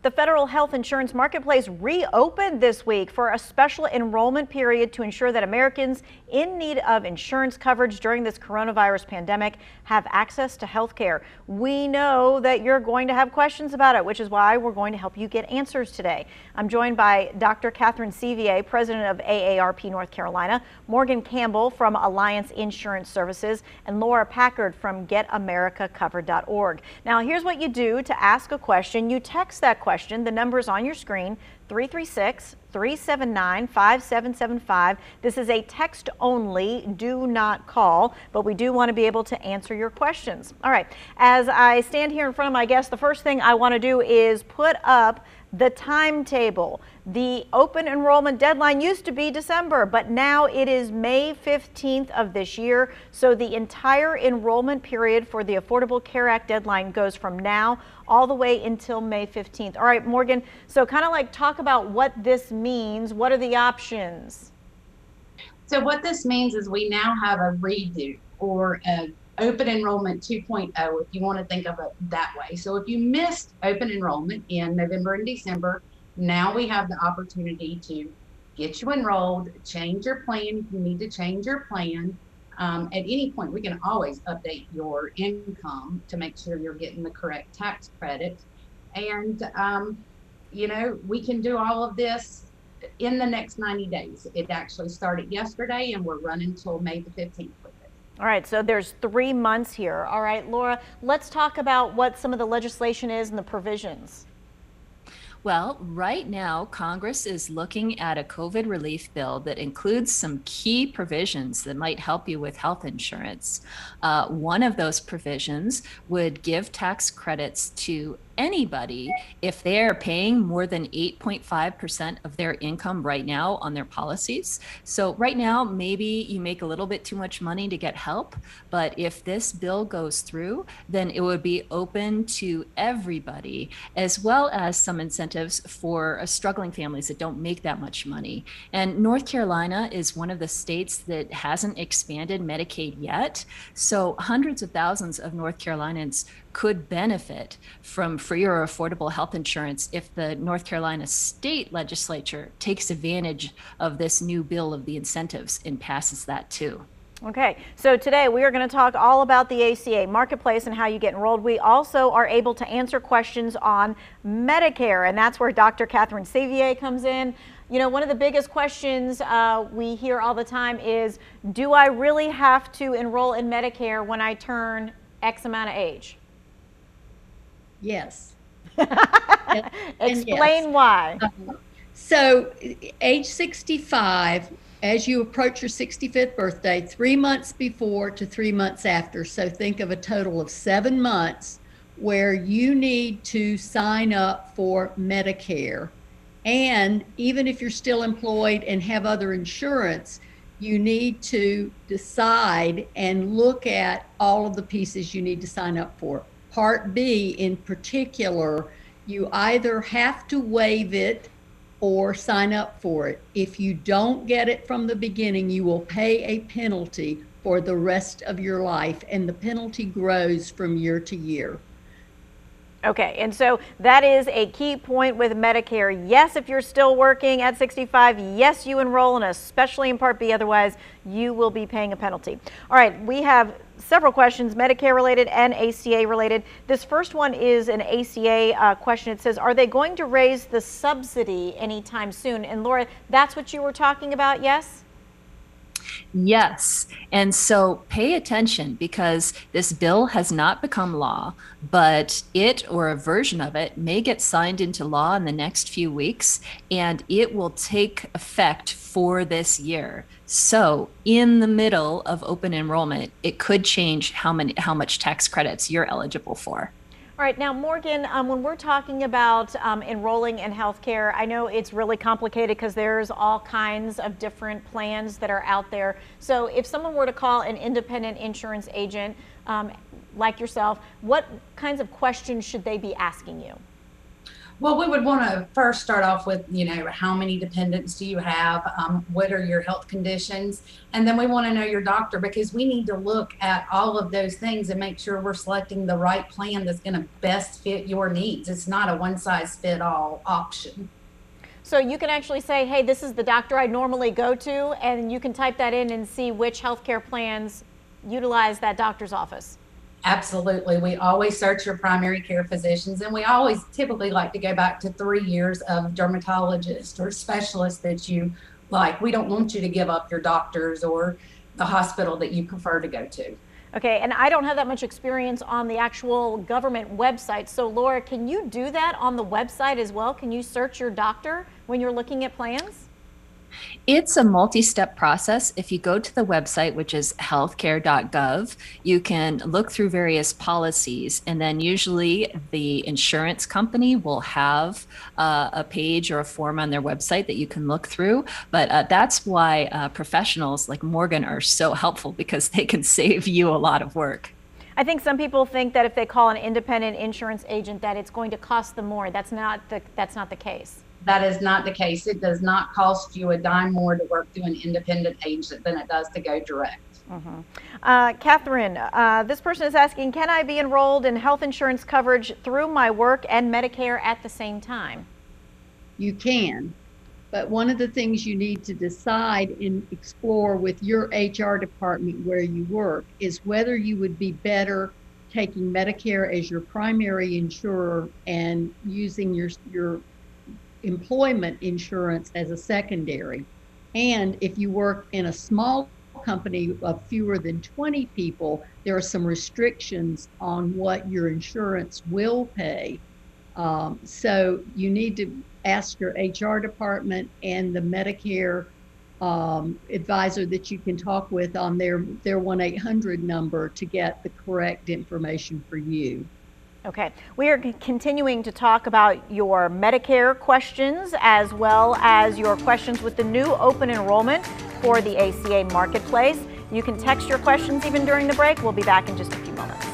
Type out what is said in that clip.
The federal health insurance marketplace reopened this week for a special enrollment period to ensure that Americans in need of insurance coverage during this coronavirus pandemic have access to health care. We know that you're going to have questions about it, which is why we're going to help you get answers today. I'm joined by Dr. Catherine Sevier, president of AARP North Carolina, Morgan Campbell from Alliance Insurance Services, and Laura Packard from GetAmericaCovered.org. Now, here's what you do to ask a question. You text that question. The number's on your screen, 336-379-5775. This is a text only, do not call, but we do want to be able to answer your questions. All right, as I stand here in front of my guests, the first thing I want to do is put up the timetable. The open enrollment deadline used to be December, but now it is May 15th of this year. So the entire enrollment period for the Affordable Care Act deadline goes from now all the way until May 15th. All right, Morgan, so kind of like talk about what this means. What are the options? So what this means is we now have a redo or an open enrollment 2.0, if you want to think of it that way. So if you missed open enrollment in November and December, now we have the opportunity to get you enrolled, change your plan if you need to change your plan. At any point, we can always update your income to make sure you're getting the correct tax credit. And, we can do all of this in the next 90 days. It actually started yesterday and we're running till May the 15th with it. All right, so there's 3 months here. All right, Laura, let's talk about what some of the legislation is and the provisions. Well, right now, Congress is looking at a COVID relief bill that includes some key provisions that might help you with health insurance. One of those provisions would give tax credits to anybody if they're paying more than 8.5% of their income right now on their policies. So right now, maybe you make a little bit too much money to get help, but if this bill goes through, then it would be open to everybody, as well as some incentives for struggling families that don't make that much money. And North Carolina is one of the states that hasn't expanded Medicaid yet. So hundreds of thousands of North Carolinians could benefit from free or affordable health insurance if the North Carolina state legislature takes advantage of this new bill of the incentives and passes that too. Okay, so today we are going to talk all about the ACA marketplace and how you get enrolled. We also are able to answer questions on Medicare, and that's where Dr. Catherine Sevier comes in. You know, one of the biggest questions we hear all the time is, do I really have to enroll in Medicare when I turn X amount of age? Yes. Explain yes. why. So age 65, as you approach your 65th birthday, 3 months before to 3 months after. So think of a total of 7 months where you need to sign up for Medicare. And even if you're still employed and have other insurance, you need to decide and look at all of the pieces you need to sign up for. Part B in particular, you either have to waive it or sign up for it. If you don't get it from the beginning, you will pay a penalty for the rest of your life, and the penalty grows from year to year. Okay, and so that is a key point with Medicare. Yes, if you're still working at 65, yes, you enroll, and especially in Part B, otherwise you will be paying a penalty. All right, we have several questions, Medicare related and ACA related. This first one is an ACA question. It says, are they going to raise the subsidy anytime soon? And Laura, that's what you were talking about, yes? Yes. And so pay attention, because this bill has not become law, but it or a version of it may get signed into law in the next few weeks, and it will take effect for this year. So in the middle of open enrollment, it could change how much tax credits you're eligible for. All right, now Morgan, when we're talking about enrolling in healthcare, I know it's really complicated because there's all kinds of different plans that are out there. So if someone were to call an independent insurance agent like yourself, what kinds of questions should they be asking you? Well, we would want to first start off with, how many dependents do you have? What are your health conditions? And then we want to know your doctor, because we need to look at all of those things and make sure we're selecting the right plan that's going to best fit your needs. It's not a one size fit all option. So you can actually say, hey, this is the doctor I normally go to, and you can type that in and see which healthcare plans utilize that doctor's office. Absolutely. We always search your primary care physicians, and we always typically like to go back to 3 years of dermatologist or specialist that you like. We don't want you to give up your doctors or the hospital that you prefer to go to. Okay, and I don't have that much experience on the actual government website. So Laura, can you do that on the website as well? Can you search your doctor when you're looking at plans? It's a multi-step process. If you go to the website, which is healthcare.gov, you can look through various policies, and then usually the insurance company will have a page or a form on their website that you can look through. But that's why professionals like Morgan are so helpful, because they can save you a lot of work. I think some people think that if they call an independent insurance agent that it's going to cost them more. That's not the case. That is not the case. It does not cost you a dime more to work through an independent agent than it does to go direct. Catherine, this person is asking, can I be enrolled in health insurance coverage through my work and Medicare at the same time? You can, but one of the things you need to decide and explore with your HR department where you work is whether you would be better taking Medicare as your primary insurer and using your employment insurance as a secondary. And if you work in a small company of fewer than 20 people, there are some restrictions on what your insurance will pay. So you need to ask your HR department and the Medicare advisor that you can talk with on their 1-800 number to get the correct information for you. Okay, we are continuing to talk about your Medicare questions as well as your questions with the new open enrollment for the ACA marketplace. You can text your questions even during the break. We'll be back in just a few moments.